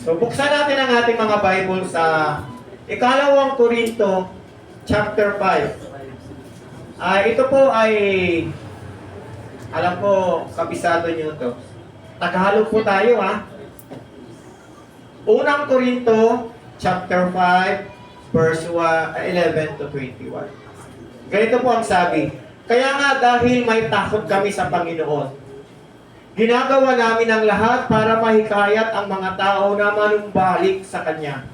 So, buksan natin ang ating mga Bible sa Ikalawang Korinto, chapter 5. Ito po ay, alam ko, kabisado nyo to. Tagalog po tayo, ha? Unang Korinto, chapter 5, verse 11 to 21. Ganito po ang sabi, kaya nga dahil may takot kami sa Panginoon, ginagawa namin ang lahat para mahikayat ang mga tao na manumbalik sa Kanya.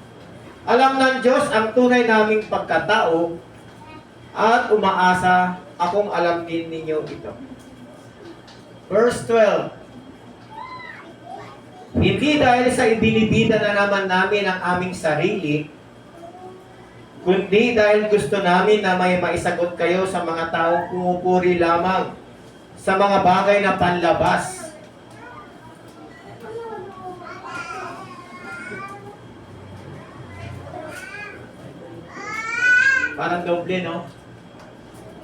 Alam ng Diyos ang tunay naming pagkatao at umaasa akong alam din ninyo ito. Verse 12. Hindi dahil sa ibinibida na naman namin ang aming sarili, kundi dahil gusto namin na may maisagot kayo sa mga taong pumupuri lamang sa mga bagay na panlabas. Parang doble, no?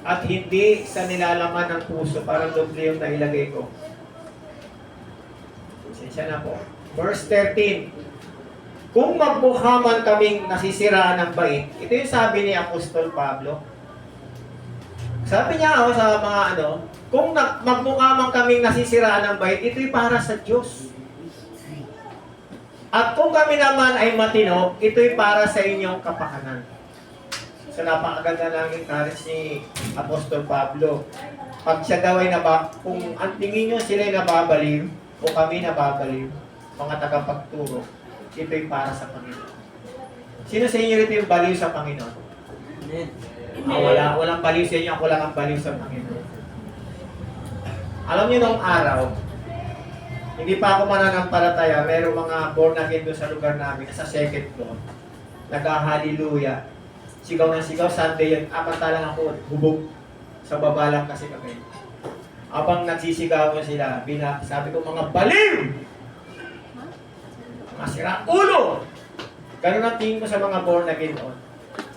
At hindi sa nilalaman ng puso, parang doble yung nailagay ko. Pasensya na po. Verse 13. Kung magmukha man kaming nasisiraan ng bait, ito yung sabi ni Apostol Pablo. Sabi niya sa mga kung magmukha man kaming nasisiraan ng bait, ito'y para sa Diyos. At kung kami naman ay matino, ito'y para sa inyong kapakanan. So napakaganda ng encourage ni Apostol Pablo. Pag siya daw ay kung ang tingin nyo sila'y nababaliw, o kami nababaliw, mga tagapagturo, ito'y para sa Panginoon. Sino sa inyo rito yung baliw sa Panginoon? Amen. Walang baliw sa inyo, ako lang ang baliw sa Panginoon. Alam niyo nung araw, hindi pa ako mananampalataya, merong mga born again doon sa lugar namin, sa second floor. Nag-hallelujah. Sigaw ng sigaw, Sunday yun. Amantalang ako, hubog. Sa baba lang kasi kami. Abang nagsisigawan sila, sabi ko, mga baliw! Mga sira ulo! Ganun ang tingin ko sa mga born again on.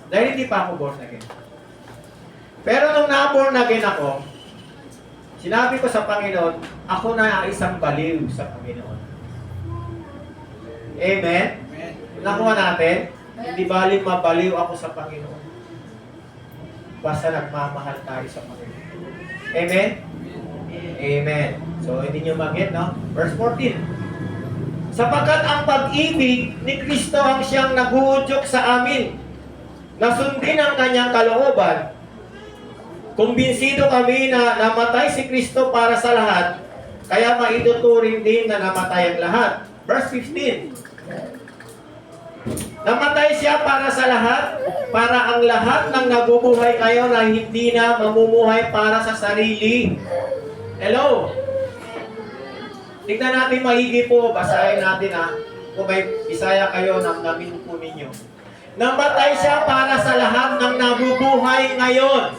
Dahil hindi pa ako born again. Pero nung na-born again ako, sinabi ko sa Panginoon, ako na isang baliw sa Panginoon. Amen? Nakuha natin? Hindi balik mabaliw ako sa Panginoon. Basta nagmamahal tayo sa Panginoon. Amen? Amen. So, hindi nyo mag-get, no? Verse 14. Sapagkat ang pag-ibig ni Kristo ang siyang nag-uudyok sa amin, nasundin ang kanyang kalooban. Kumbinsido kami na namatay si Kristo para sa lahat, kaya maituturing din na namatay ang lahat. Verse 15. Namatay siya para sa lahat, para ang lahat ng nabubuhay kayo na hindi na mamumuhay para sa sarili. Hello? Tignan natin maigi po, basahin natin kung may Bisaya kayo, namnamin po ninyo. Namatay siya para sa lahat ng nabubuhay ngayon,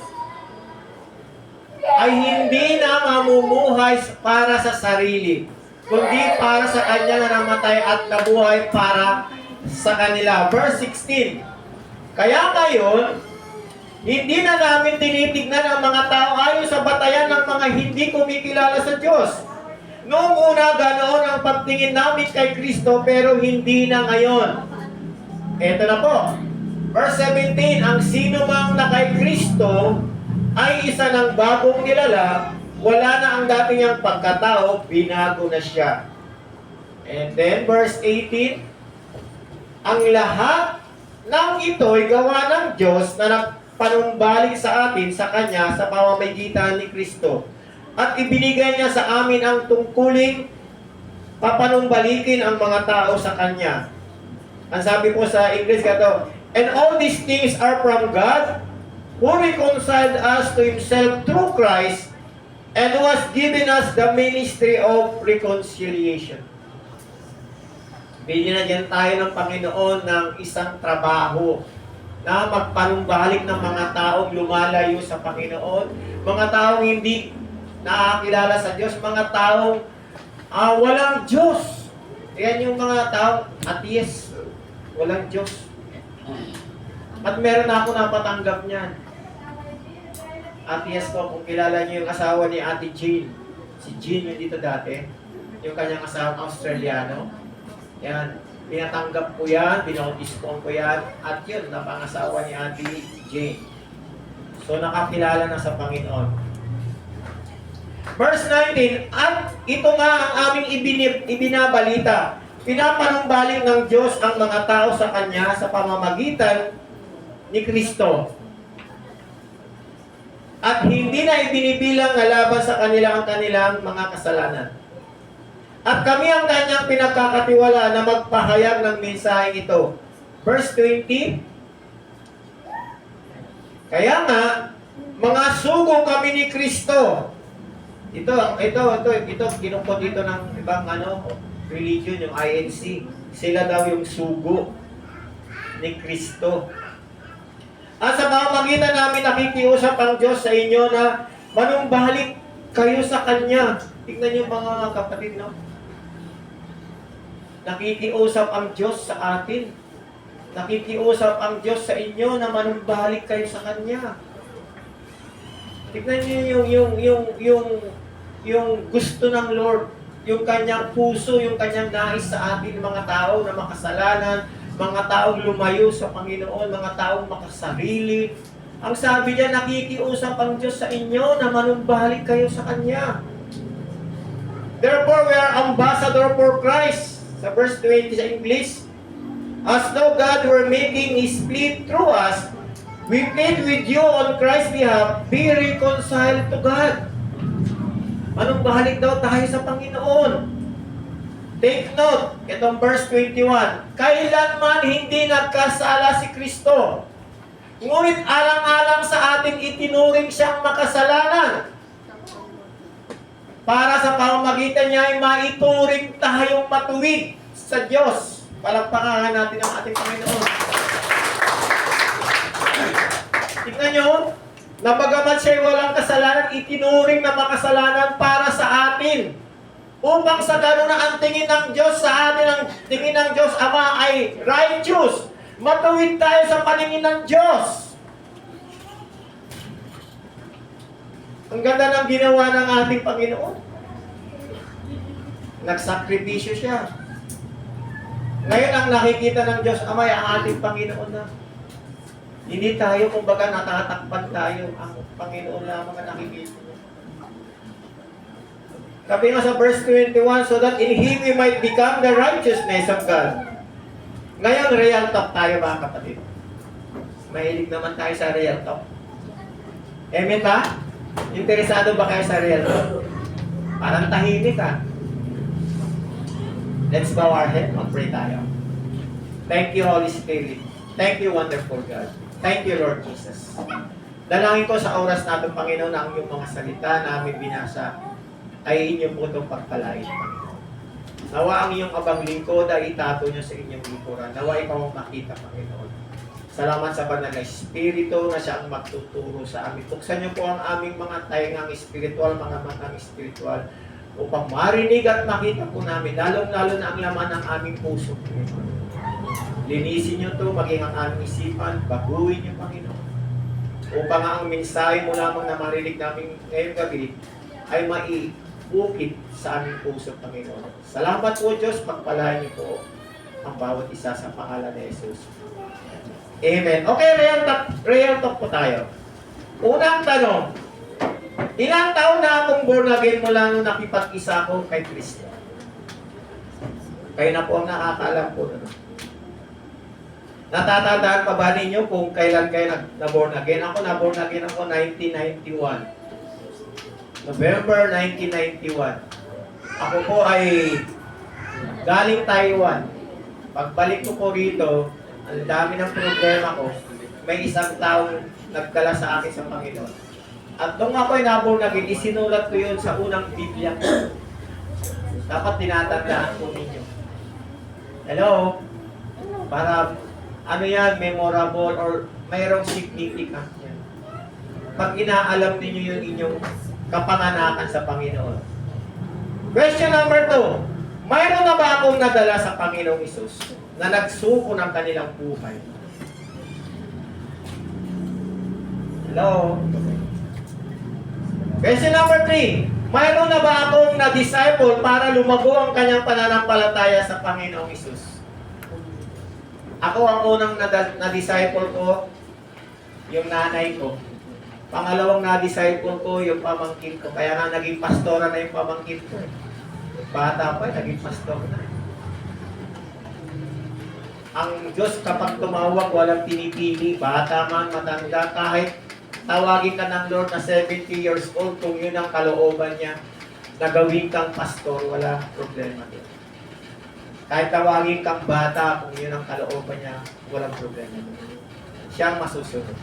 ay hindi na mamumuhay para sa sarili, kundi para sa kanya na namatay at nabuhay para sa kanila. Verse 16. Kaya ngayon, hindi na namin tinitignan ang mga tao ayon sa batayan ng mga hindi kumikilala sa Diyos. Noong una, ganoon ang pagtingin namin kay Kristo, pero hindi na ngayon. Ito na po. Verse 17. Ang sino mang na kay Kristo ay isa ng bagong nilala, wala na ang dati niyang pagkatao, binago na siya. And then, verse 18. Ang lahat ng ito ay gawa ng Diyos na nagpanumbalik sa atin sa Kanya sa pamamagitan ni Kristo. At ibinigay niya sa amin ang tungkuling papanumbalikin ang mga tao sa Kanya. Ang sabi po sa English kato, and all these things are from God, who reconciled us to Himself through Christ, and who has given us the ministry of reconciliation. Binigyan tayo ng Panginoon ng isang trabaho na magpanumbalik ng mga taong lumalayo sa Panginoon, mga taong hindi nakakilala sa Diyos, mga taong walang Diyos. Yan yung mga taong atheist, walang Diyos. At meron na ako napatanggap niyan. Atheist ko, kung kilala niyo yung asawa ni Ate Jean. Si Jean yung dito dati, yung kanyang asawa Australiano. Yan. Pinatanggap ko yan, binautispoan ko yan, at yun, napangasawa ni Ate Jane. So, nakakilala na sa Panginoon. Verse 19, at ito nga ang aming ibinabalita. Pinapanumbalik ng Diyos ang mga tao sa Kanya sa pamamagitan ni Kristo. At hindi na ibinibilang na laban sa kanila ang kanilang mga kasalanan. At kami ang Kanyang pinagkakatiwala na magpahayag ng mensaheng ito. Verse 20, kaya nga, mga sugo kami ni Kristo. Ito, kinukot dito ng ibang religion, yung INC. Sila daw yung sugo ni Kristo. At sa pamamagitan namin nakikiusap ang Diyos sa inyo na manumbalik kayo sa Kanya. Tignan niyo mga kapatid, no? Nakikiusap ang Diyos sa atin. Nakikiusap ang Diyos sa inyo na manumbalik kayo sa Kanya. Tignan niyo yung gusto ng Lord, yung Kanyang puso, yung Kanyang nais sa atin, mga tao na makasalanan, mga taong lumayo sa Panginoon, mga taong makasarili. Ang sabi niya, nakikiusap ang Diyos sa inyo na manumbalik kayo sa Kanya. Therefore, we are ambassador for Christ. Sa verse 20 sa English, as though God were making His plea through us, we plead with you on Christ's behalf, be reconciled to God. Manumbalik daw tayo sa Panginoon. Take note, itong verse 21, kailanman hindi nagkasala si Kristo. Ngunit alang-alang sa ating itinuring siyang makasalanan. Para sa pamamagitan niya ay maituring tayong matuwid sa Diyos. Palakpakan natin ang ating Panginoon. Tignan nyo, na bagamat siya'y walang kasalanan, itinuring na makasalanan para sa atin. Upang sa gano'n na ang tingin ng Diyos sa atin, ang tingin ng Diyos Ama ay righteous. Matuwid tayo sa paningin ng Diyos. Ang ganda ng ginawa ng ating Panginoon. Nagsakripisyo siya. Ngayon ang nakikita ng Diyos Ama ay ang ating Panginoon na. Hindi tayo, kumbaga, natatakpan tayo. Ang Panginoon lamang ang nakikita. Sabi nga sa verse 21, so that in Him we might become the righteousness of God. Ngayon, real talk tayo mga kapatid. Mahilig naman tayo sa real talk. Amen ba? Interesado ba kayo sa real talk? Parang tahimik ka. Let's bow our head, mag-pray tayo. Thank you, Holy Spirit. Thank you, wonderful God. Thank you, Lord Jesus. Dalangin ko sa oras natin, Panginoon, na ang iyong mga salita na aming binasa ay inyong po itong pagpalain. Nawa ang iyong abang lingkod ay itato niyo sa inyong likuran. Nawa ikaw ang makita, Panginoon. Salamat sa banal na Espiritu na siya ang magtuturo sa amin. Buksan niyo po ang aming mga taingang espiritual, mga matang espiritual, upang marinig at makita po namin, lalong-lalo na ang laman ng aming puso, Panginoon. Linisin niyo ito, maging ang aming isipan, baguhin niyo, Panginoon. Upang ang mensahe mo lamang na marinig namin ngayong gabi ay maiukit sa aming puso, Panginoon. Salamat po, Diyos. Pagpalain niyo po ang bawat isa sa pangalan ni Jesus. Amen. Okay, real talk po tayo. Unang tanong, ilang taon na akong born again mula nung nakipag-isa ako kay Kristo? Kayo na po ang nakakaalam po. Natatandaan pa ba ninyo kung kailan kayo na-born again? Ako na-born again ako 1991. November 1991. Ako po ay galing Taiwan. Pagbalik ko po rito, ang dami ng problema ko. May isang taong nagdala sa akin sa Panginoon. At nung ako ay na-born again, isinulat ko yun sa unang Biblia ko. Dapat tinatandaan po ninyo. Hello? Para ano yan, memorable or mayroong significant yan. Pag inaalam ninyo yung inyong kapanganakan sa Panginoon. Question number 2. Mayroon na ba akong nadala sa Panginoong Isus na nagsuko ng kanilang buhay? Hello? Question number 3. Mayroon na ba akong na-disciple para lumago ang kanyang pananampalataya sa Panginoong Isus? Ako ang unang na-disciple ko, yung nanay ko. Pangalawang na-disciple ko, yung pamangkin ko. Kaya nga naging pastora na yung pamangkin ko. Bata pa, naging pastor na. Ang Diyos kapag tumawag, walang pinipili. Bata man, matanda, kahit tawagin ka ng Lord na 70 years old, kung yun ang kalooban niya, na gawin kang pastor, wala problema din. Kahit tawagin kang bata, kung yun ang kalooban niya, walang problema din. Siya ang masusunod.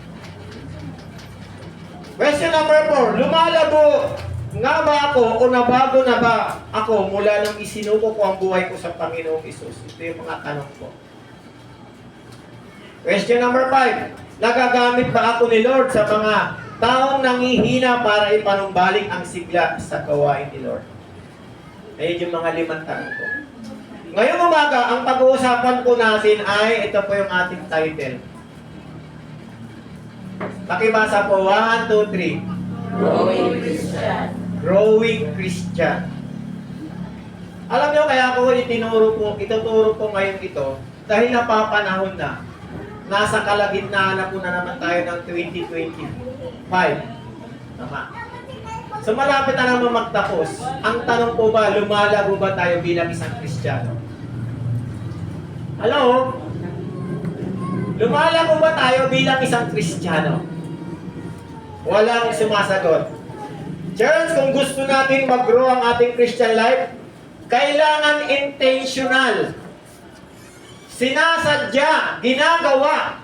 Question number 4, lumalabo nga ba ako o nabago na ba ako mula nung isinuko ko ang buhay ko sa Panginoong Isus? Ito yung mga tanong ko. Question number 5, nagagamit ba ako ni Lord sa mga taong nangihina para ipanumbalik ang sigla sa gawain ni Lord? Ayun yung mga 5 tanong ko. Ngayong umaga, ang pag-uusapan po natin ay, ito po yung ating title. Pakibasa po, 1, 2, 3. Growing Christian. Growing Christian. Alam nyo, kaya ako ituturo ko ngayon ito, dahil napapanahon na, nasa kalagitnaan na po na naman tayo ng 2025. Tama. So malapit na naman magtapos. Ang tanong po ba, lumalago ba tayo bilang isang Kristiyano? Hello? Lumalago ba tayo bilang isang Kristiyano? Walang sumasagot. Church, kung gusto natin mag-grow ang ating Christian life, kailangan intentional. Sinasadya, ginagawa.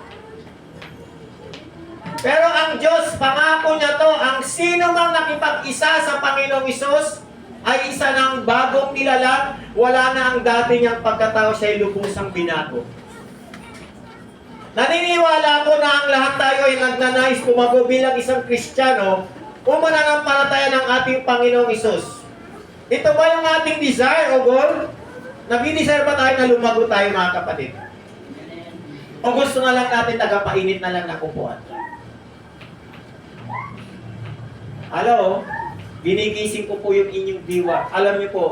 Pero ang Diyos, pangako niya to, ang sino mang nakipag-isa sa Panginoong Isus ay isa ng bagong nilalang, wala na ang dati niyang pagkatao, siya'y lubusang binago. Naniniwala ko na ang lahat tayo ay nagnanais tumago bilang isang Kristiyano o mananampalataya ng ating Panginoong Isus. Ito ba yung ating desire o goal? Nag-desire ba tayo na lumago tayo, mga kapatid? O gusto na lang natin tagapainit na lang na kupuan? Hello? Ginigising ko po yung inyong diwa. Alam niyo po,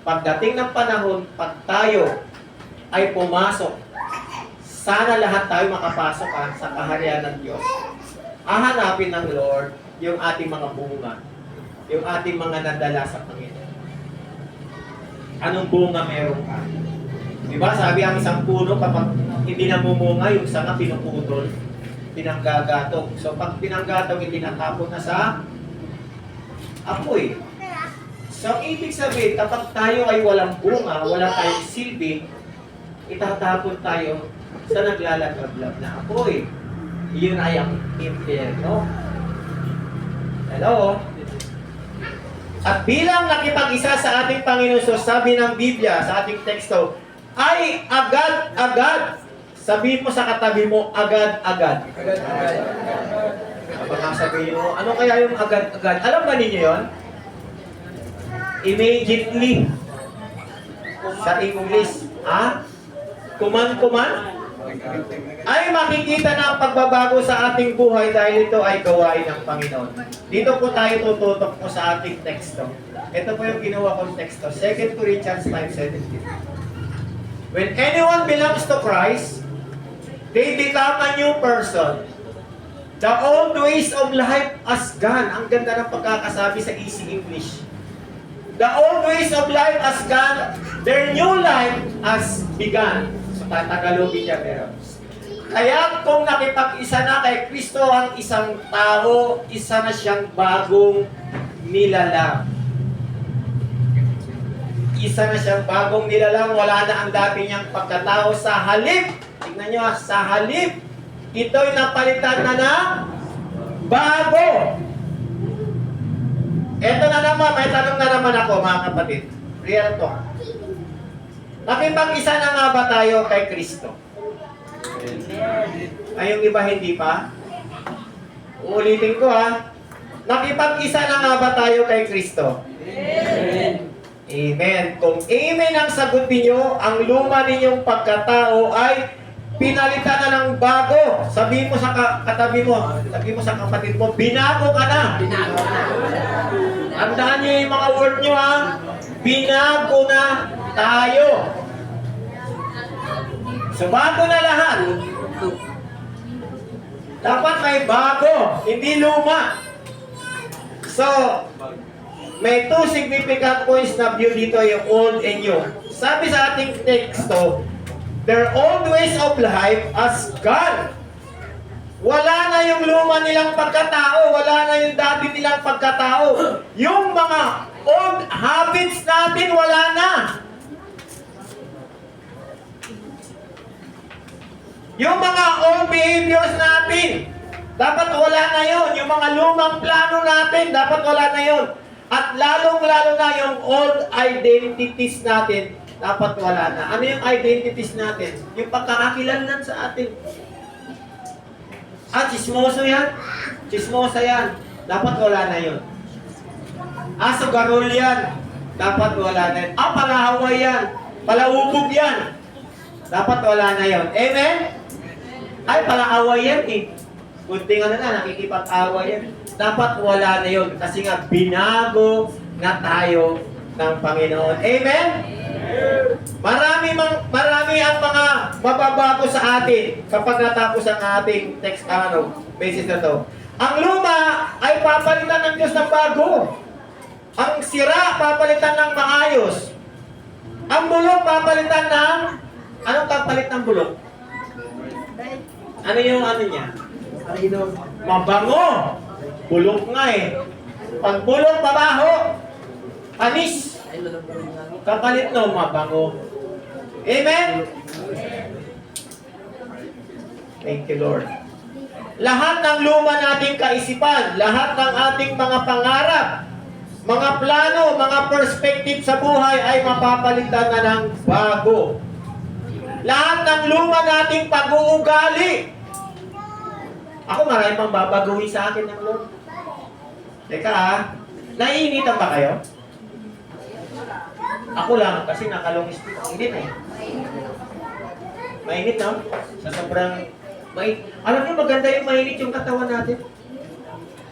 pagdating ng panahon, pag tayo ay pumasok, sana lahat tayo makapasok sa kaharian ng Diyos. Hahanapin ng Lord yung ating mga bunga, yung ating mga nadala sa Panginoon. Anong bunga meron ka? Diba? Sabi ang isang puno, kapag hindi namumunga, yung sanga pinuputol, pinanggagatong. So pag pinanggatong, itinatapon na sa apoy. So ang ibig sabihin, kapag tayo ay walang bunga, wala tayong silbi, itatapon tayo sa naglalagablab na apoy. Iyon ay ang impyerno. Hello? At bilang nakipag-isa sa ating Panginoon, so sabi ng Biblia sa ating teksto, ay agad-agad. Sabihin mo sa katabi mo, agad-agad. Baka sabihin mo, ano kaya yung agad-agad? Alam ba ninyo yon? Immediately. Sa English, kuman-kuman. Ay makikita na ang pagbabago sa ating buhay dahil ito ay gawain ng Panginoon. Dito po tayo tututok po sa ating teksto. Ito po yung ginawa kong teksto. 2 Corinthians 5:17. When anyone belongs to Christ, they become a new person. The old ways of life has gone. Ang ganda ng pagkakasabi sa easy English. The old ways of life has gone. Their new life has begun. So tatagalogin niya pero. Kaya kung nakipag-isa na kay Kristo ang isang tao, isa na siyang bagong nilalang. Isa na siyang bagong nilalang, wala na ang dati niyang pagkatao. Sa halip, tingnan niyo, sa halip, ito'y napalitan na ng bago. Eto na naman, may tanong na naman ako, mga kapatid. Real talk. Nakipag-isa na nga ba tayo kay Kristo? Ay, yung iba hindi pa? Uulitin ko Nakipag-isa na nga ba tayo kay Kristo? Amen. Amen. Kung amen ang sagot niyo, ang luma ninyong pagkatao ay pinalitan na ng bago. Sabihin mo sa katabi mo, sabihin mo sa kapatid mo, binago ka na. Binago na. Tandaan niyo yung mga word niyo Binago na tayo. So bago na lahat. Dapat may bago, hindi luma. So, may two significant points na view dito, yung old and new. Sabi sa ating teksto, their old ways of life as gone. Wala na yung luma nilang pagkatao, wala na yung dati nilang pagkatao. Yung mga old habits natin, wala na. Yung mga old behaviors natin, dapat wala na yun. Yung mga lumang plano natin, dapat wala na yun. At lalong-lalo na yung old identities natin, dapat wala na. Ano yung identities natin? Yung pagkakakilanlan sa atin. Chismoso yan. Chismosa yan. Dapat wala na yun. Sugarol yan. Dapat wala na yun. Palahaway yan. Palaubog yan. Dapat wala na yun. Amen? Palaaway yan eh. Kunting nakikipag-away yan. Dapat wala na yun. Kasi nga, binago na tayo ng Panginoon. Amen? Marami ang mga mababago sa atin kapag natapos ang ating text, message na to. Ang luma ay papalitan ng Diyos ng bago. Ang sira, papalitan ng maayos. Ang bulok, papalitan ng... Anong kapalit ng bulok? Ano yung ano niya? Mabango. Bulok nga eh. Pag bulok, mabaho. Panis. Kapalit no, mabango. Amen? Thank you, Lord. Lahat ng luma nating kaisipan, lahat ng ating mga pangarap, mga plano, mga perspective sa buhay ay mapapalitan na ng bago. Lahat ng luma nating pag-uugali. Ako marami pang babaguhin sa akin ng Lord. Teka naiinitan ba kayo? Ako lang, kasi nakalong speed. Hindi na eh. Mainit, no? Sa sobrang mainit. Alam niyo, maganda yung mainit yung katawan natin.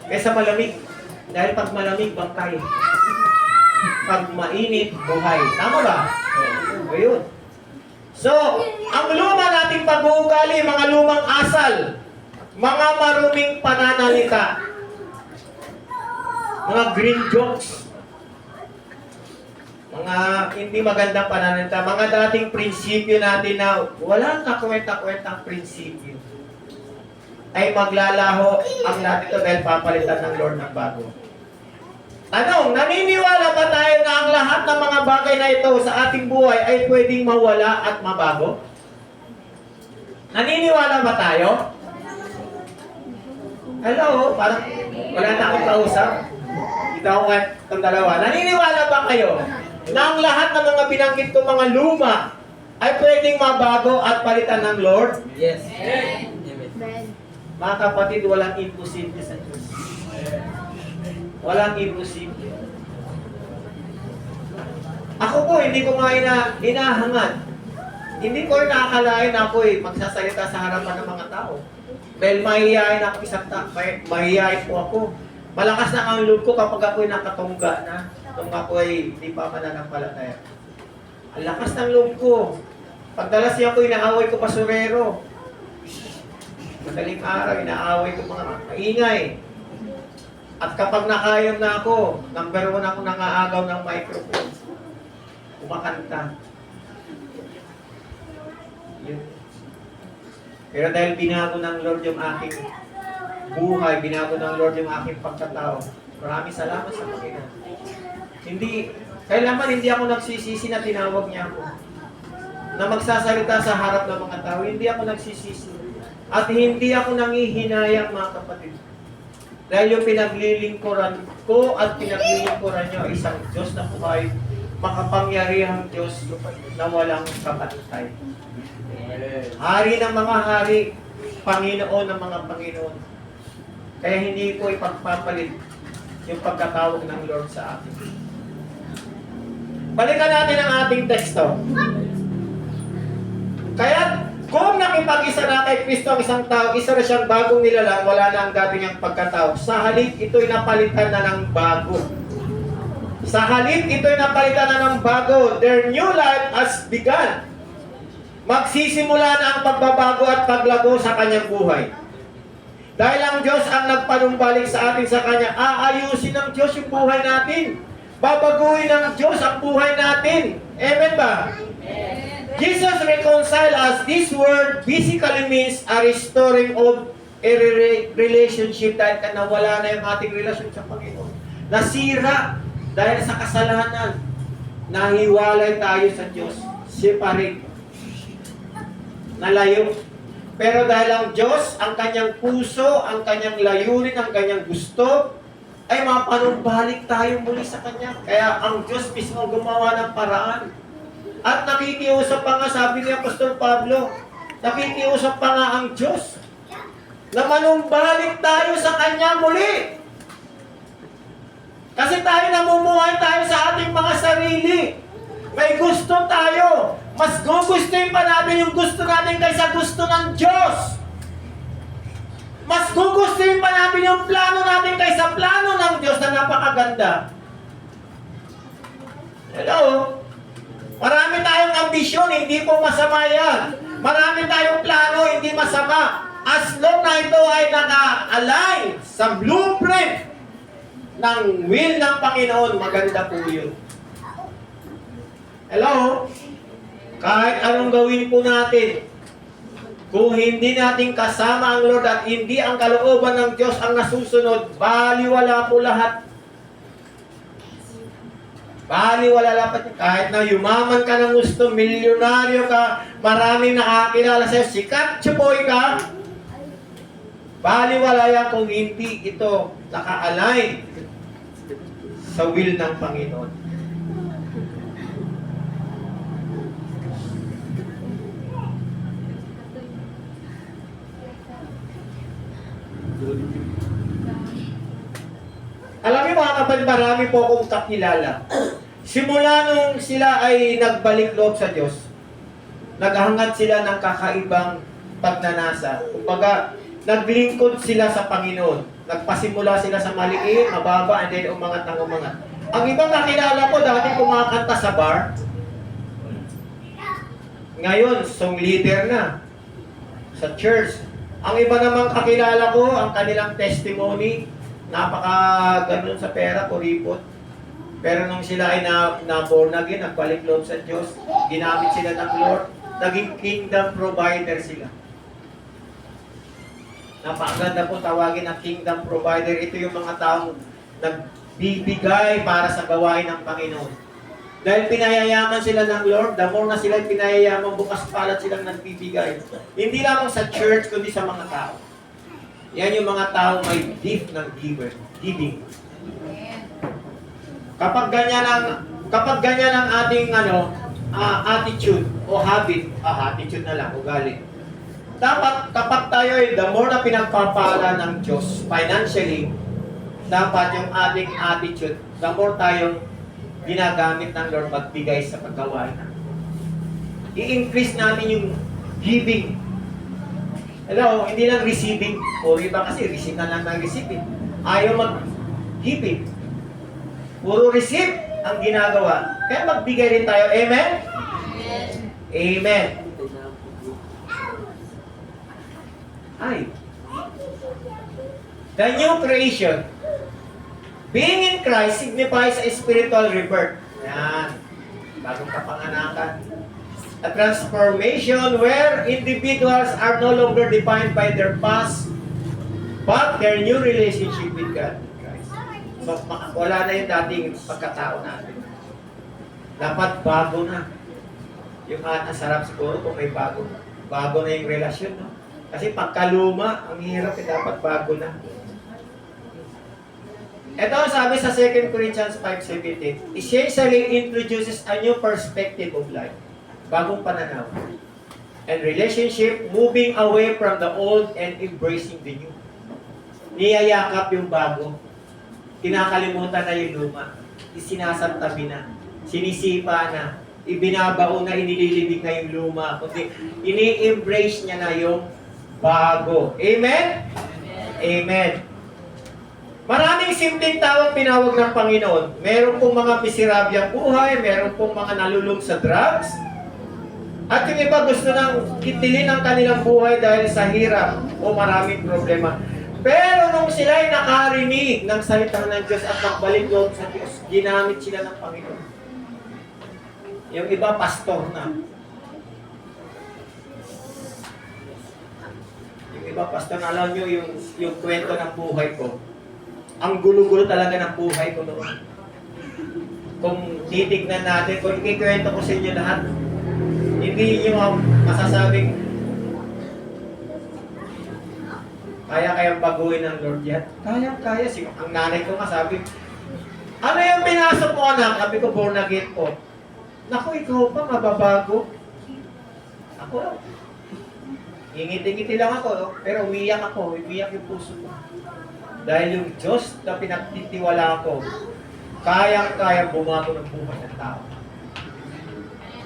Kaysa malamig. Dahil pag malamig, bangkay. Pag mainit, buhay. Tama ba? Ayun. So, ang luma nating pag-uugali, mga lumang asal, mga maruming pananalita, mga green jokes, mga hindi magandang pananalita, mga dating prinsipyo natin na walang kakwenta-kwentang prinsipyo, ay maglalaho ang lahat ito dahil papalitan ng Lord ng bago. Tanong, naniniwala ba tayo na ang lahat ng mga bagay na ito sa ating buhay ay pwedeng mawala at mabago? Naniniwala ba tayo? Hello, parang wala na akong kausap. Dito ako itong dalawa. Naniniwala ba kayo na ang lahat ng mga binanggit kong mga luma ay pwedeng mabago at palitan ng Lord? Yes. Mga kapatid, walang imposible sa Diyos. Walang imposible. Ako po, hindi ko nga hinahangad. Hindi ko nakakalain ako magsasalita sa harapan ng mga tao. Dahil mahihayin ako mahihayin po ako. Malakas na ang loob ko kapag ako'y nakatungga na. Kung ako'y hindi pa mananampalataya. Ang lakas ng loob ko. Pagdalas niya ako, inaaway ko basurero. Madaling araw, inaaway ko mga maingay. At kapag nakayom na ako, number 1 ako nangaagaw ng microphone. Kumakanta. Yun. Pero dahil binago ng Lord yung aking buhay, binago ng Lord yung aking pagkatao, maraming salamat sa Panginoon. Kailanman hindi ako nagsisisi na tinawag niya ako. Na magsasalita sa harap ng mga tao, hindi ako nagsisisi. At hindi ako nangihinayang, mga kapatid. Dahil yung pinaglilingkuran ko at pinaglilingkuran niyo ay isang Diyos na buhay, makapangyarihang Diyos na walang kapantay. Hari ng mga hari, Panginoon ng mga Panginoon. Kaya hindi ko ipagpapalit yung pagkatawag ng Lord sa atin. Balikan natin ang ating teksto. Kaya kung nakipag-isa na kay Kristo ang isang tao, isa na siyang bagong nilalang, wala na ang dati niyang pagkatao. Sa halip, ito'y napalitan na ng bago. Sa halip, ito'y napalitan na ng bago. Their new life has begun. magsisimula na ang pagbabago at paglago sa kanyang buhay. Dahil ang Diyos ang nagpanumbalik sa atin sa Kanya, aayusin ng Diyos yung buhay natin. Babaguhin ng Diyos ang buhay natin. Amen ba? Jesus reconcile us. This word basically means a restoring of a relationship dahil nawala na yung ating relasyon sa Panginoon. Nasira dahil sa kasalanan. Nahiwalay tayo sa Diyos. Separate. Nalayo. Pero dahil ang Diyos, ang kanyang puso, ang kanyang layunin, ang kanyang gusto, ay mapanumbalik tayo muli sa Kanya. Kaya ang Diyos mismo gumawa ng paraan. At nakikiusap pa nga, sabi ni Apostol Pablo, nakikiusap pa nga ang Diyos na manumbalik tayo sa Kanya muli. Kasi tayo namumuhay tayo sa ating mga sarili. May gusto tayo. Mas gugustuhin pa natin yung gusto natin kaysa gusto ng Diyos. Mas gugustuhin pa natin yung plano natin kaysa plano ng Diyos na napakaganda. Hello? Marami tayong ambisyon, hindi po masama yan. Marami tayong plano, hindi masama. As long na ito ay naka-align sa blueprint ng will ng Panginoon, maganda po yun. Hello? Kahit anong gawin po natin, kung hindi natin kasama ang Lord at hindi ang kalooban ng Diyos ang nasusunod, baliwala po lahat. Baliwala lahat. Kahit na yumaman ka ng gusto, milyonaryo ka, maraming nakakilala sa'yo, sikat, chupoy ka, baliwala yan kung hindi ito naka-align sa will ng Panginoon. Alam niyo mga kapatid, marami po akong kakilala. Simula nung sila ay nagbalik loob sa Diyos, naghangad sila ng kakaibang pagnanasa. Kumbaga, naglingkod sila sa Panginoon. Nagpasimula sila sa maliit, mababa, and then umangat ng umangat. Ang ibang nakilala ko, dati kumakanta sa bar. Ngayon, song leader na sa church. Ang iba namang kakilala ko, ang kanilang testimony, napaka ganun sa pera, kuripot. Pero nung sila ay na-born again, nagbalik loob sa Diyos, ginamit sila ng Lord, naging kingdom provider sila. Napakaganda po tawagin na kingdom provider. Ito yung mga taong nagbibigay para sa gawain ng Panginoon. Dahil pinayayaman sila ng Lord, the more na sila pinayayaman, bukas palat silang nagbibigay. Hindi lamang sa church, kundi sa mga tao. Yan yung mga tao may gift ng giving. Kapag ganyan ang ating attitude o habit, attitude na lang, ugali. Dapat kapag tayo ay the more na pinagpapala ng Diyos financially, dapat yung ating attitude, the more tayong ginagamit ng Lord magbigay sa paggawain. I-increase natin yung giving. Hello, hindi lang receiving. O iba kasi, receive na lang ng receiving. Ayaw mag-giving. Puro receive ang ginagawa. Kaya magbigay rin tayo. Amen? Amen. Amen. Ay. The new creation. Being in Christ signifies a spiritual rebirth. Yan. Bagong kapanganakan. A transformation where individuals are no longer defined by their past, but their new relationship with God. So, wala na yung dating pagkatao natin. Dapat bago na. Yung sarap siguro kung may bago. Bago na yung relasyon, no? Kasi pagkaluma, ang hirap dapat bago na. Ito ang sabi sa 2 Corinthians 5:17. Essentially introduces a new perspective of life. Bagong pananaw. And relationship, moving away from the old and embracing the new. Niyayakap yung bago. Kinakalimutan na yung luma. Isinasantabi na. Sinisipa na. Ibinabaon na, inililibig na yung luma. Kundi ini-embrace niya na yung bago. Amen? Amen. Maraming simpleng tawang pinawag ng Panginoon. Meron pong mga miserabyang buhay, meron pong mga nalulung sa drugs, At yung iba gusto nang kitilin ang kanilang buhay dahil sa hirap o maraming problema. Pero nung sila ay nakarinig ng salita ng Diyos at nagbalik loob sa Diyos, ginamit sila ng Panginoon. Yung iba, pastor na. Yung iba, pastor na. Alam nyo, yung kwento ng buhay ko. Ang gulo-gulo talaga ng buhay ko noon. Kung titignan natin, kung ikikwento ko sa inyo lahat, hindi nyo masasabing kaya baguhin ng Lord yan. Kaya. Ang nanay ko nga sabi, ano yung pinasok mo anak? Sabi ko, born again po. Naku, ikaw pa, mababago. Ako lang. Ingiti-ngiti lang ako, no? Pero umiyak yung puso ko. Dahil yung Diyos na pinagtitiwala ko, kayang-kaya bumago ng buhay ng tao.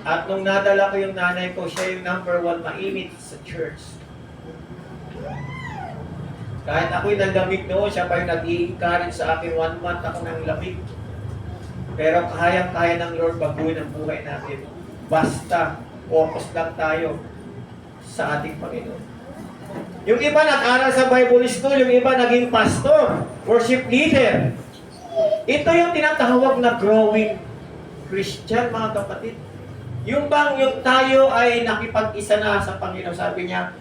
At nung nadala ko yung nanay ko, siya yung number 1 mainit sa church. Kahit ako'y nandamig noon, siya pa yung nag-i-encourage sa akin 1 month ako ng lamig. Pero kayang-kaya ng Lord baguhin ang buhay natin. Basta, focus lang tayo sa ating Panginoon. Yung iba nag-aral sa Bible School, yung iba naging pastor, worship leader. Ito yung tinatawag na growing Christian, mga kapatid. Yung tayo ay nakipag-isa na sa Panginoon. Sabi niya,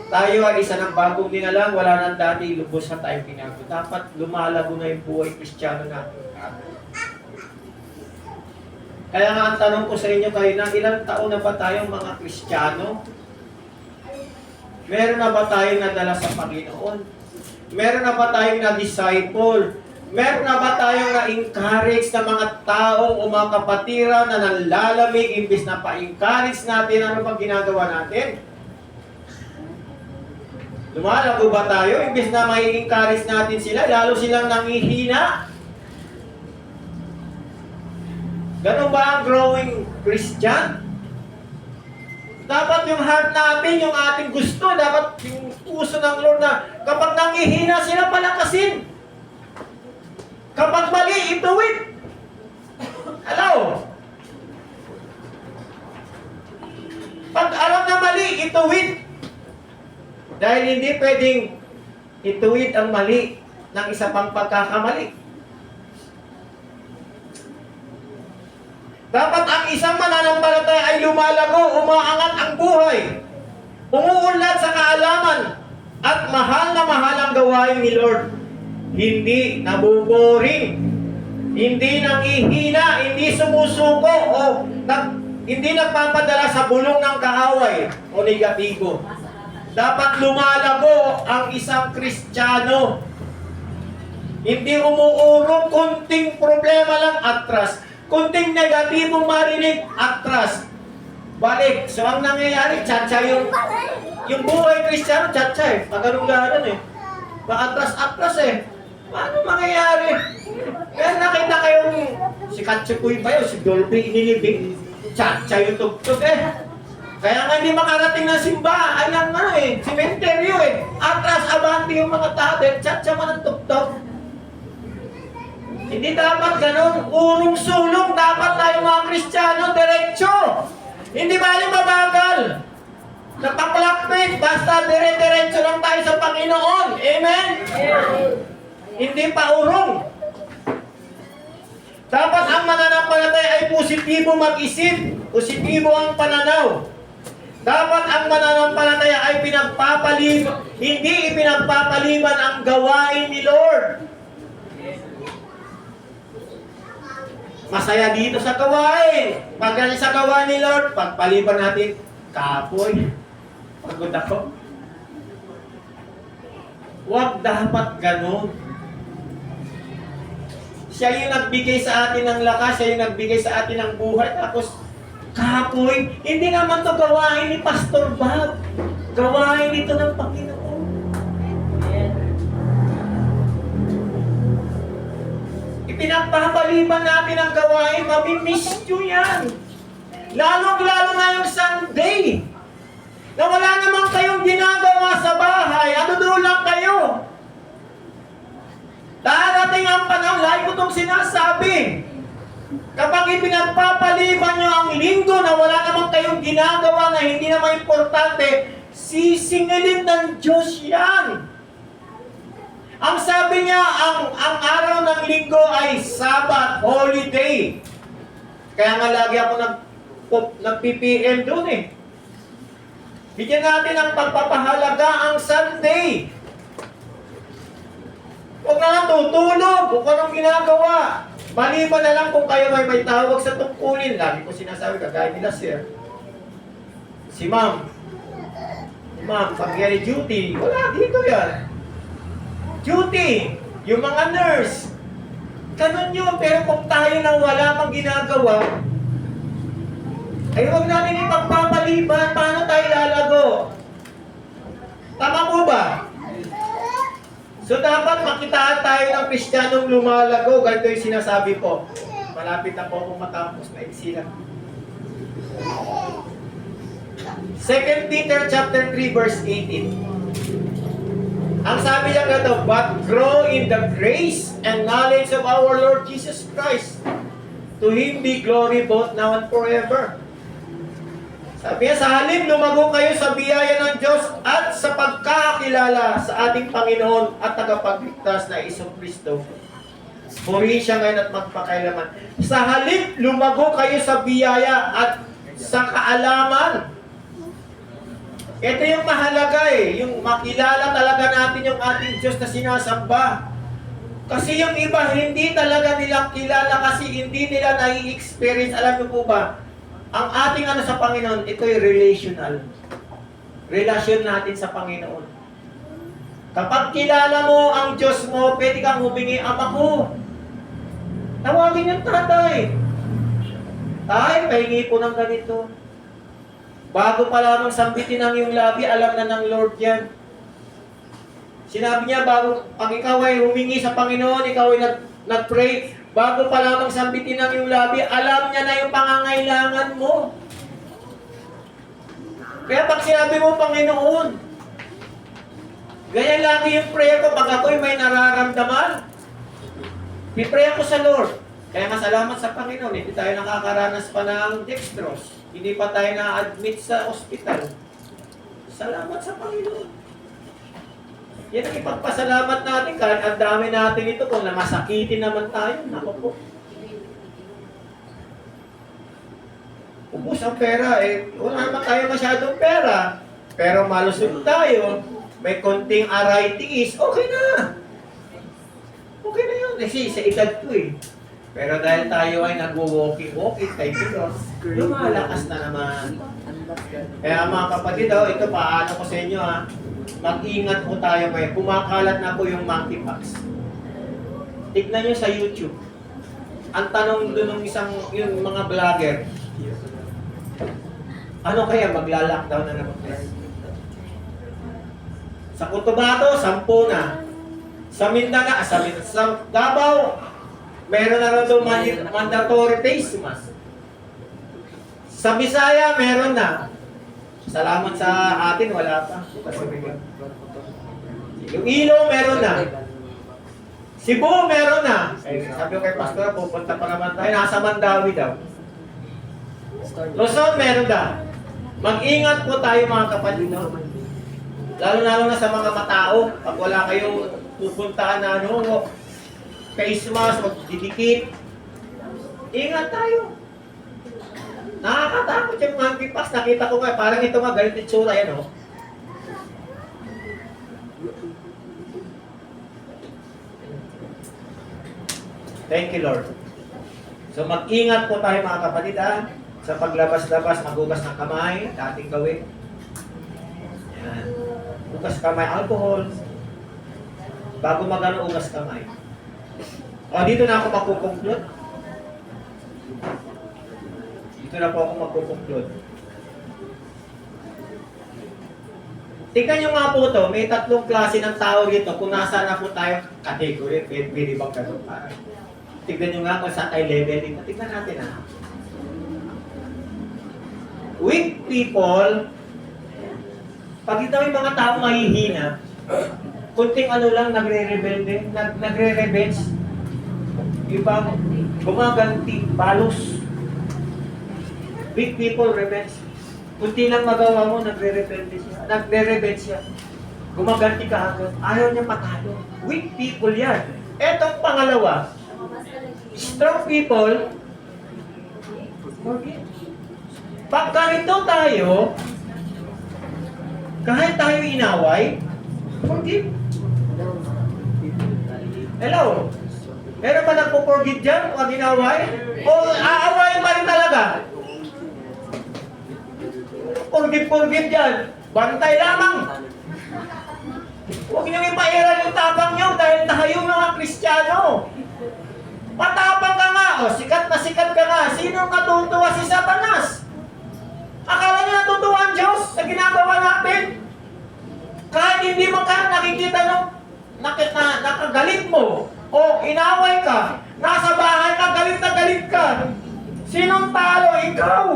tayo ay isa ng bagong dinalang, wala nang dati, lubos na tayo pinago. Dapat lumalago na yung buhay Kristiyano natin. Kaya nga ang tanong ko sa inyo kayo na, ilang taon na ba tayong mga Kristiyano? Meron na ba tayong nadala sa Panginoon? Meron na ba tayong na-disciple? Meron na ba tayong na-encourage na mga taong o mga kapatiran na nalalamig imbis na pa-encourage natin? Ano bang ginagawa natin? Lumalago ba tayo? Imbis na may encourage natin sila, lalo silang nangihina. Ganun ba ang growing Christian? Dapat yung heart natin, yung ating gusto, dapat yung puso ng Lord na kapag nangihina sila, palakasin. Kapag mali, ituwid. Hello? Pag alam na mali, ituwid. Dahil hindi pwedeng ituwid ang mali ng isa pang pagkakamali. Dapat ang isang mananampalataya ay lumalago, umaangat ang buhay, umuunlad sa kaalaman, at mahal na mahal ang gawain ni Lord. Hindi nabuboring, hindi nangihina, hindi sumusuko, hindi nagpapadala sa bulong ng kaaway o negatibo. Dapat lumalago ang isang Kristiyano. Hindi umuurong, kunting problema lang, atras. Kunting negatibong marinig, atras. Balik. So ang nangyayari, tsatsa yung buhay Kristiyano, tsatsa eh. Pagganong-ganon eh. Paatras-atras eh. Paano mangyayari? Kaya nakita kayong si Katsukuy ba yun, si Dolby inilibing, tsatsa yung tugtog eh. Kaya nga hindi makarating ng simbahan, ang sementeryo eh. Atras, abanti yung mga tao, tsatsa man ang tugtog. Hindi dapat ganun, urong-sulong, dapat tayo mga Kristiyano, diretsyo. Hindi bali mabagal. Napaklakpit, basta dire-diretso lang tayo sa Panginoon. Amen? Amen. Hindi pa urong. Dapat ang mananampalataya ay positibo mag-isip, positibo ang pananaw. Dapat ang mananampalataya ay hindi ipinagpapaliban ang gawain ni Lord. Masaya dito sa gawain. Pag sa gawain ni Lord, pagpaliban natin, kapoy. Pagod ako. Huwag dapat ganun. Siya yung nagbigay sa atin ng lakas, siya yung nagbigay sa atin ng buhay, tapos kapoy. Hindi naman to gawain ni Pastor Bob. Gawain ito ng Panginoon. Ipinagpapaliban natin ang gawain, mamimiss nyo yan. Lalong-lalo na yung Sunday. Na wala naman kayong ginagawa sa bahay, ano doon lang kayo. Darating ang panahon, lagi ko itong sinasabi. Kapag ipinagpapaliban nyo ang linggo na wala naman kayong ginagawa na hindi naman importante, sisingilin ng Diyos yan. Ang sabi niya, ang araw ng linggo ay Sabbath, holiday. Kaya nga lagi ako nag-PPM doon eh. Bigyan natin ang pagpapahalaga ang Sunday. Huwag na lang tutulog, kung anong ginagawa. Maliban na lang kung kayo may tawag sa tungkulin. Lagi ko sinasabi, kagaya nila sir. Si ma'am. Ma'am, pag-yari duty, wala dito yan. Duty, yung mga nurse. Ganun yun, pero kung tayo nang wala mang ginagawa, ay huwag natin ipagpapaliban, paano tayo lalago? Tama po ba? So dapat makitaan tayo ng Kristiyanong lumalago. Ganito yung sinasabi po. Malapit na po akong matapos na iksilan. 2 Peter chapter 3 verse 18. Ang sabi niya ganito, but grow in the grace and knowledge of our Lord Jesus Christ. To Him be glory both now and forever. Sabi niya, sa halip lumago kayo sa biyaya ng Diyos at sa pagkakilala sa ating Panginoon at tagapagligtas na Jesucristo. Purihin siya ngayon at magpakailaman. Sa halip lumago kayo sa biyaya at sa kaalaman. Ito yung mahalaga eh, yung makilala talaga natin yung ating Diyos na sinasamba. Kasi yung iba, hindi talaga nilang kilala kasi hindi nila nai-experience. Alam niyo po ba, ang ating sa Panginoon, ito'y relational. Relasyon natin sa Panginoon. Kapag kilala mo ang Diyos mo, pwede kang humingi, Ama ko, tawagin yung tatay. Tay, pahingi po ng ganito. Bago pa lamang sambitin ang iyong labi, alam na ng Lord yan. Sinabi niya, pag ikaw ay humingi sa Panginoon, ikaw ay nag-pray, bago pa lamang sambitin ang iyong labi, alam niya na yung pangangailangan mo. Kaya pag sinabi mo, Panginoon, ganyan lagi yung prayer ko, pag ako'y may nararamdaman, pipray ako sa Lord. Kaya masalamat sa Panginoon, hindi tayo nakakaranas pa ng dextrose. Hindi pa tayo na-admit sa ospital. Salamat sa Panginoon. Yan ang ipagpasalamat natin kahit ang dami natin ito kung namasakitin naman tayo. Nako po. Ubus ang pera eh. Wala naman tayo masyadong pera. Pero malusog tayo. May konting arthritis. Okay na. Okay na yun. Kasi sa edad ko eh. Pero dahil tayo ay nag-walking, thank you Lord, lumalakas na naman. Kaya mga kapatid, ito paano ko sa inyo ha, mag-ingat po tayo ngayon. Kumakalat na po yung monkeypox. Tignan nyo sa YouTube. Ang tanong doon ng yung mga vlogger, ano kaya magla-lockdown na naman kayo? Sa Cotabato, 10 na. Sa Mindanao, sa Davao, meron na rin doon mandatory face mask. Sa Bisaya, meron na. Salamat sa atin, wala pa. Yung Ilo, meron na. Cebu, meron na. Sabi ko kay Pastor, pupunta pa naman tayo. Nasa Mandawi daw. Luzon, meron na. Mag-ingat po tayo mga kapatid. No? Lalo na sa mga matao. Pag wala kayong pupuntahan na face mask, magdidikit. Ingat tayo. Nakakatakot yung monkeypox. Nakita ko nga, parang ito nga, ganito yung tsura yan, oh. Thank you, Lord. So mag-ingat po tayo mga kapatid, ha? Sa paglabas-labas, maghugas ng kamay, dating gawin. Yan. Hugas kamay, alcohol. Bago hugas kamay. O, dito na ako magkukonklud. Dito na po ako magkukonklud. Tingnan nyo nga po ito, may 3 klase ng tao dito. Kung nasa na po tayo, category, pwede bang ganun para. Tingnan nyo nga kung saan tayo level dito. Tingnan natin ha. Weak people, pag ito may mga tao mahihina, kunting ano lang, nagre-rebelde, nagre-revenge. Ibang gumaganti, balos. Weak people revenge. Kunti lang magawa mo, nagre-rebel siya. Gumaganti ka agad. Ayaw niya patalo. Weak people yan. Etong pangalawa, strong people, forgive. Pag ganito tayo, kahit tayo inaway, forgive. Hello? Meron ba nagpo-forgive dyan pag inaway? O aawayin pa rin talaga? Forgive dyan. Bantay lamang. Huwag niyong ipairal yung tapang niyo dahil tayo mga Kristiyano. Matapang ka nga. O, sikat ka nga. Sino ang natutuwa si Satanas? Akala niyo natutuwa ang Diyos sa ginagawa natin? Kahit hindi mo ka nakikita nung nakagalit mo o inaway ka, nasa bahay ka, galit na galit ka. Sinong talo? Ikaw.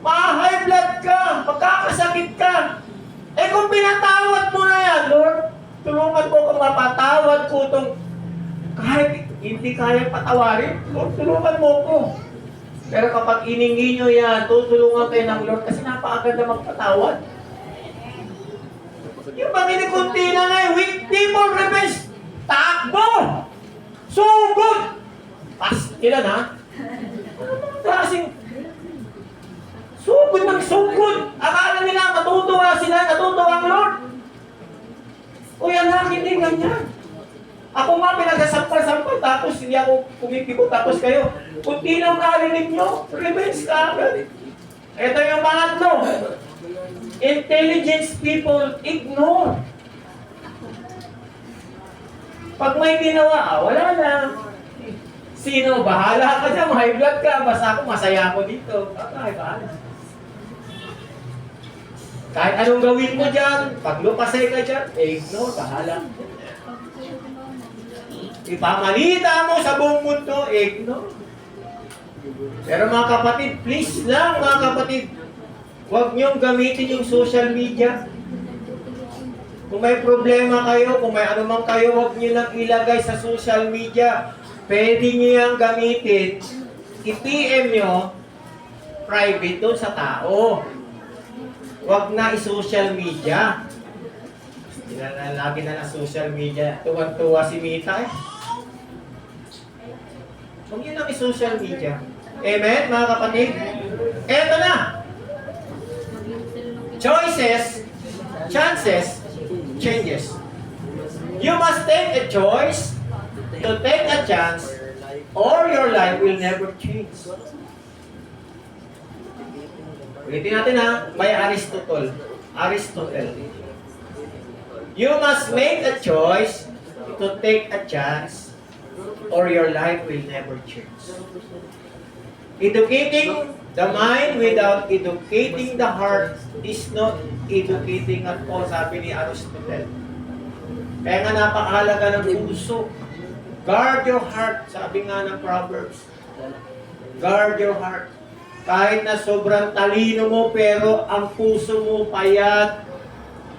Ma-high blood ka, magkakasakit ka. Eh kung pinatawad mo na yan, Lord, tulungan mo kung mapatawad ko itong kahit hindi kaya patawarin, Lord, tulungan mo ko. Pero kapag iningi nyo yan, tutulungan kayo ng Lord kasi napakaganda magpatawad. Yung bang inikunti na ngayon, weak people revenge, takbo! Sugod! Ilan ha? Klaseng sugod ng sugod! Akala nila matutuwa sila, natutuwa ang Lord. O yan lang, hindi ganyan. Ako nga pinagasampal-sampal, tapos hindi ako kumikibot, tapos kayo, kunti lang narinig nyo, revenge ka agad. Ito yung pangatlo. Intelligence people ignore. Pag may ginawa, wala na. Sino? Bahala ka dyan, high blood ka, basta ako, masaya ako dito. Ay, bahala. Kahit anong gawin mo dyan, pag lupasay ka dyan, ignore, bahala. Ipamalita mo sa buong mundo, ignore. Pero mga kapatid, please lang mga kapatid, huwag niyong gamitin yung social media. Kung may problema kayo, kung may anumang kayo, huwag niyo lang ilagay sa social media. Pwede niyo yung gamitin, i-PM niyo, private doon sa tao. Huwag na i-social media. Lagi na social media. Tuwan-tuwa si Mita eh. Huwag niyo lang i-social media. Amen, mga kapatid? Eto na. Choices, chances, changes. You must take a choice to take a chance or your life will never change. Ulitin natin ha, may Aristotle. You must make a choice to take a chance or your life will never change. Educating the mind without educating the heart is not educating at all, sabi ni Aristotle. Kaya nga napakahalaga ng puso. Guard your heart, sabi nga ng Proverbs. Guard your heart. Kahit na sobrang talino mo, pero ang puso mo payat,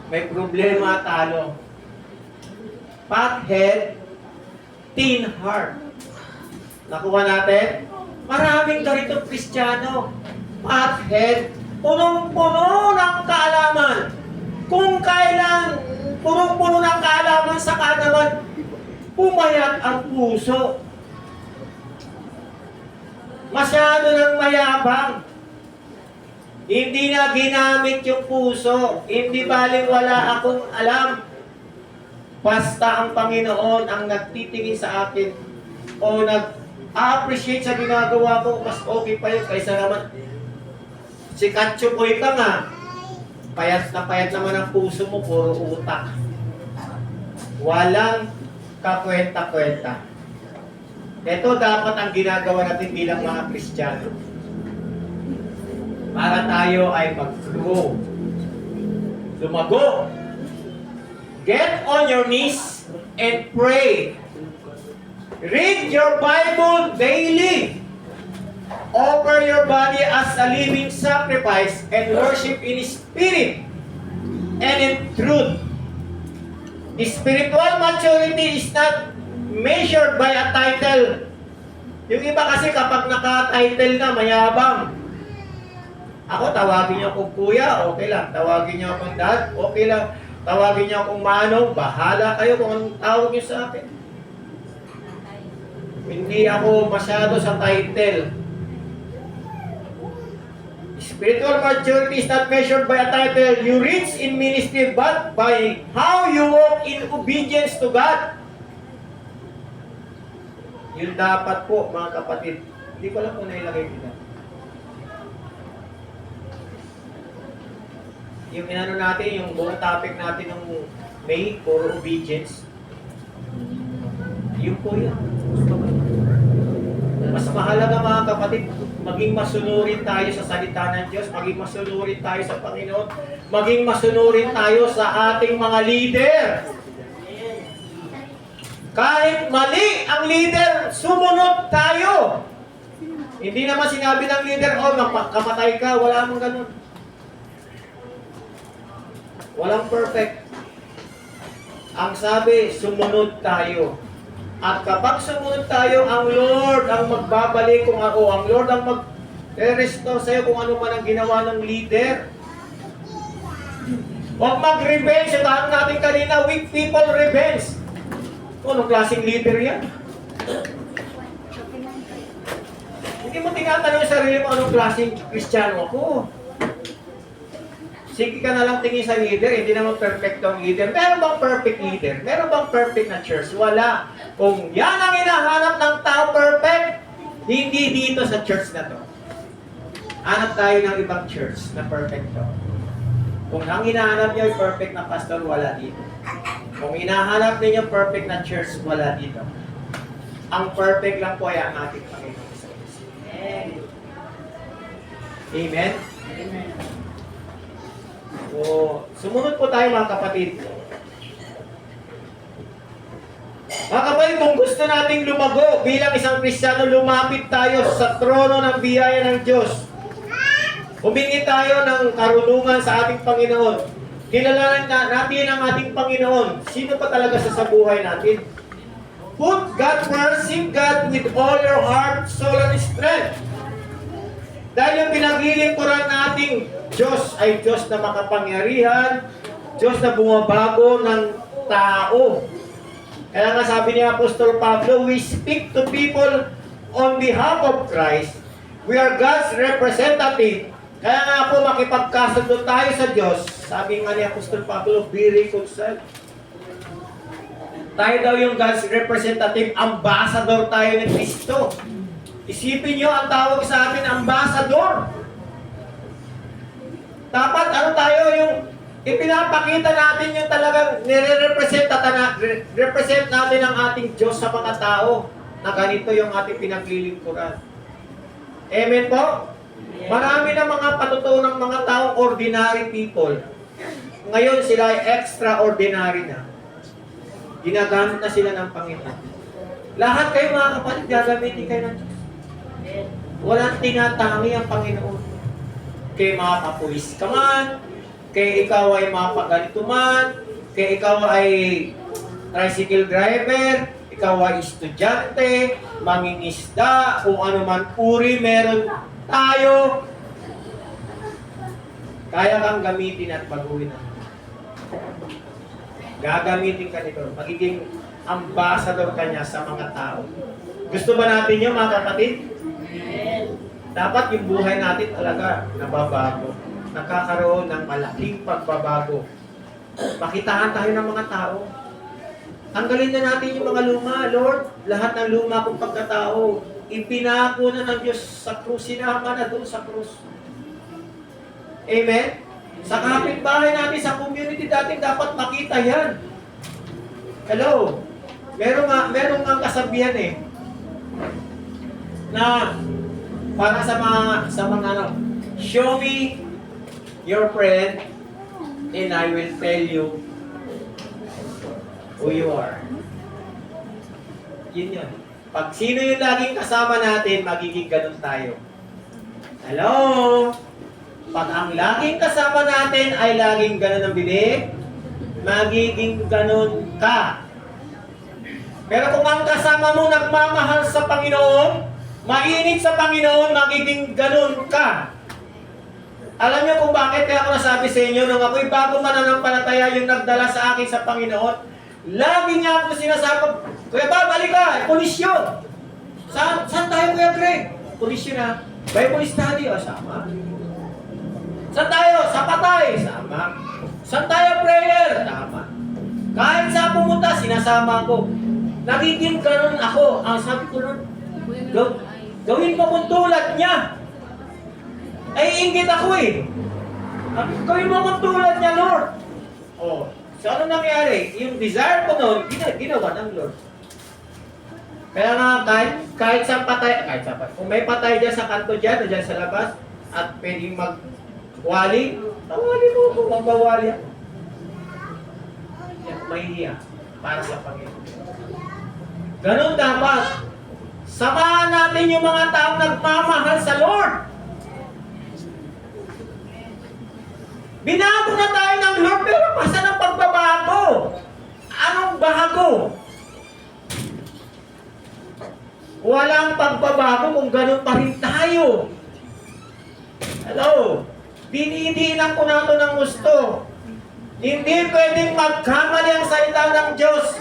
may problema, talo. Fat head, thin heart. Nakuha natin? Maraming ganitong Kristiyano. Fat head, punong-puno ng kaalaman. Kung kailan punong-puno ng kaalaman, saka naman pumayat ang puso. Masyado nang mayabang. Hindi na ginamit yung puso. Hindi baling wala akong alam. Basta ang Panginoon ang nagtitingin sa akin o nag-appreciate sa ginagawa ko, mas okay pa yun kaysa naman si Katsukoy ka nga. Payat naman ang puso mo, puro utak. Walang kakwenta-kwenta. Ito dapat ang ginagawa natin bilang mga Kristiyano. Para tayo ay mag-grow. Lumago. Get on your knees and pray. Read your Bible daily. Offer your body as a living sacrifice and worship in spirit and in truth. Spiritual maturity is not measured by a title. Yung iba kasi kapag naka-title na, mayabang. Ako, tawagin niyo akong kuya, okay lang. Tawagin niyo akong dad, okay lang. Tawagin niyo akong manong, bahala kayo kung anong tawag niyo sa akin. Hindi ako masyado sa title. Spiritual maturity is not measured by a title you reach in ministry, but by how you walk in obedience to God. Yun dapat po, mga kapatid. Hindi ko lang kung nailagay kita. Yung inano natin, yung buong topic natin ng May, puro obedience. Yun po yan. Mas mahalaga mga kapatid, maging masunurin tayo sa salita ng Diyos, maging masunurin tayo sa Panginoon, maging masunurin tayo sa ating mga leader. Kahit mali ang leader, sumunod tayo. Hindi naman sinabi ng leader, oh, kamatay ka, wala mong ganun. Walang perfect. Ang sabi, sumunod tayo. At kapag sumunod tayo, ang Lord ang magbabalik kung ako, ang Lord ang mag-restore sa'yo kung ano man ang ginawa ng leader. Huwag mag-revenge. Sabihan natin kanina, weak people revenge. Anong klaseng leader yan? Hindi mo tinatanong sa sarili mo anong klaseng Kristiyano ako. Sige ka na lang tingin sa leader, hindi naman perfect ang leader. Meron bang perfect leader? Meron bang perfect na church? Wala. Kung yan ang hinahanap ng tao perfect, hindi dito sa church na to. Hanap tayo ng ibang church na perfect to. Kung ang hinahanap niyo ay perfect na pastor, wala dito. Kung hinahanap niyo perfect na church, wala dito. Ang perfect lang po ay ang ating Panginoon. Amen? Amen. So, sumunod po tayo mga kapatid. Mga kapatid, kung gusto nating lumago bilang isang Kristiyano, lumapit tayo sa trono ng biyaya ng Diyos. Humingi tayo ng karunungan sa ating Panginoon. Kilalanin natin ang ating Panginoon. Sino pa talaga sa buhay natin? Put God first, seek God with all your heart, soul, and strength. Dahil yung pinaglilingkuran nating Diyos ay Diyos na makapangyarihan, Diyos na bumabago ng tao. Kaya nga sabi ni Apostol Pablo, we speak to people on behalf of Christ. We are God's representative. Kaya nga po makipagkasundo tayo sa Diyos. Sabi nga ni Apostol Pablo, be reconciled. Tayo daw yung God's representative, ambassador tayo ni Kristo. Isipin nyo, ang tawag sa atin, ambassador. Dapat ano tayo, yung ipinapakita natin yung talagang represent natin ang ating Diyos sa mga tao na ganito yung ating pinaglilingkuran. Amen po? Marami na mga patutunang mga taong ordinary people. Ngayon sila ay extraordinary na. Ginagamit na sila ng Panginoon. Lahat kayo mga kapatid, gagamitin kayo ng Diyos. Walang tinatangi ang Panginoon. Kay makapulis ka man, kay ikaw ay mapaganito man, kay ikaw ay tricycle driver, ikaw ay estudyante, mangingisda, kung ano man uri meron tayo, kaya kang gamitin at baguhin ang gagamitin ka nito. Magiging ambassador ka niya sa mga tao. Gusto ba natin yun mga kapatid? Dapat yung buhay natin talaga nababago. Nakakaroon ng malaking pagbabago. Makitaan tayo ng mga tao. Tanggalin na natin yung mga luma, Lord. Lahat ng luma kong pagkatao, ipinako na ng Diyos sa krus. Sinama na doon sa krus. Amen? Sa kapitbahay natin, sa community natin, dapat makita yan. Hello? Meron nga kasabihan na para sa mga ano, show me your friend and I will tell you who you are. Yun. Pag sino yung laging kasama natin, magiging ganun tayo. Hello? Pag ang laging kasama natin ay laging ganun ang bibig, magiging ganun ka. Pero kung ang kasama mo nagmamahal sa Panginoon, mainit sa Panginoon, magiging ganun ka. Alam niyo kung bakit kaya ako nasabi sa inyo nung ako'y bago mananampalataya yung nagdala sa akin sa Panginoon, lagi niya ako sinasabi, Kuya Bob, halika, pulis yun. Saan tayo, Kuya Greg? Pulis yun ha. Bible study, sama. Saan tayo? Sa patay, sama. Saan tayo prayer? Tama. Kahit saan pumunta, sinasama ko. Nagiging ganun ako. Ang sabi ko nun, gawin mo kung tulad niya. Ay, inggit ako eh. Gawin mo kung tulad niya, Lord. Oh, so ano nangyari? Yung desire ko noon, ginawa ng Lord. Kaya nga, kahit sa patay, kung may patay dyan sa kanto dyan, dyan sa labas, at pwedeng magwali, tawali mo kung magbawali ako. Yan, mahihiya para sa Panginoon. Ganun dapat. Samahan natin yung mga taong nagmamahal sa Lord. Binago na tayo ng Lord, pero pasan ang pagbabago? Anong bago? Walang pagbabago kung ganun pa rin tayo. Hello? Dinidinan ko na ito ng gusto. Hindi pwedeng magkamali ang salita ng Diyos.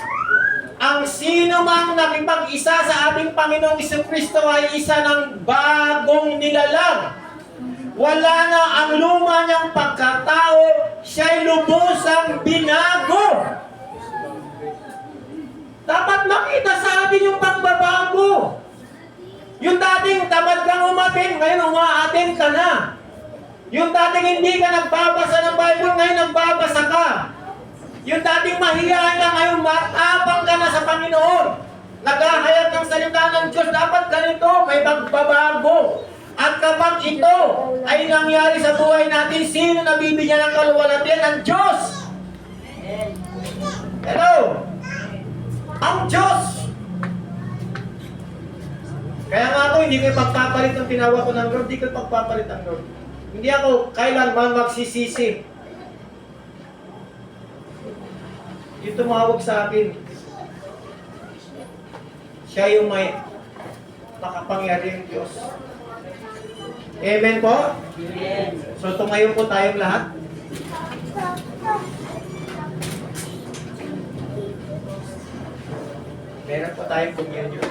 Ang sino mang nakipag-isa sa ating Panginoong Kristo ay isa ng bagong nilalang. Wala na ang luma niyang pagkatao, siya'y lubusang binago. Dapat makita sa atin yung pagbabago. Yung dating tamad kang umatin, ngayon umaatin ka na. Yung dating hindi ka nagbabasa ng Bible, ngayon nagbabasa ka. Yung dating mahiyain ka, ngayon matapang ka na sa Panginoon. Naghahayag ng salita ng Diyos, dapat ganito, may pagbabago. At kapag ito ay nangyari sa buhay natin, sino nabibigyan ng kaluwalhatian? Ang Diyos! Hello! Ang Diyos! Kaya nga ako, hindi ko pagpapalit ng tinawag ko ng Lord, hindi ko pagpapalit ng Lord. Hindi ako kailanman magsisisi. Yung tumawag sa akin, siya yung may makapangyarihang Diyos. Amen po? Amen. So tumayo po tayong lahat. Meron po tayong communion.